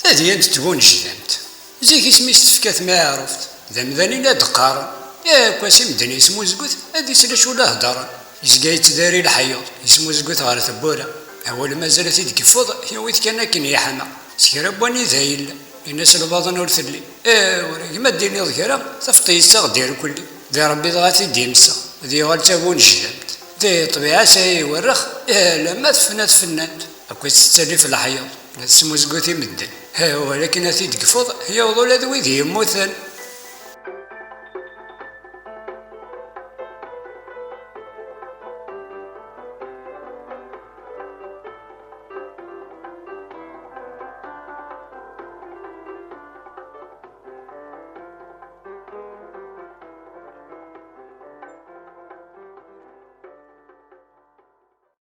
هذه أنت تكون جدمت زيك اسمي ستفكات ما عرفت ذا مذاني لا دقارن ياك واسي مدني اسمو زقوت هادي سلاش ولا هدران يسقا يتداري الحيوط اسمو زقوت غير ثبورة أول ما زالت يدقفوض يويت كان كن يحمى سكرا بواني ذايل الناس الباطن ور تلي ولكن ما ديرني ذكرى تفطي الساغ ديال كلي ذي ربي ضغاتي ديمسا ذي غال تابون جدمت ذي طبيعة ساي ورخ لما تفنات أكو تستالي في الحيوط لا تسمو زقوتي مدن ولكن هاتي تقفوض هي وضو لا ذوي ذي يموثن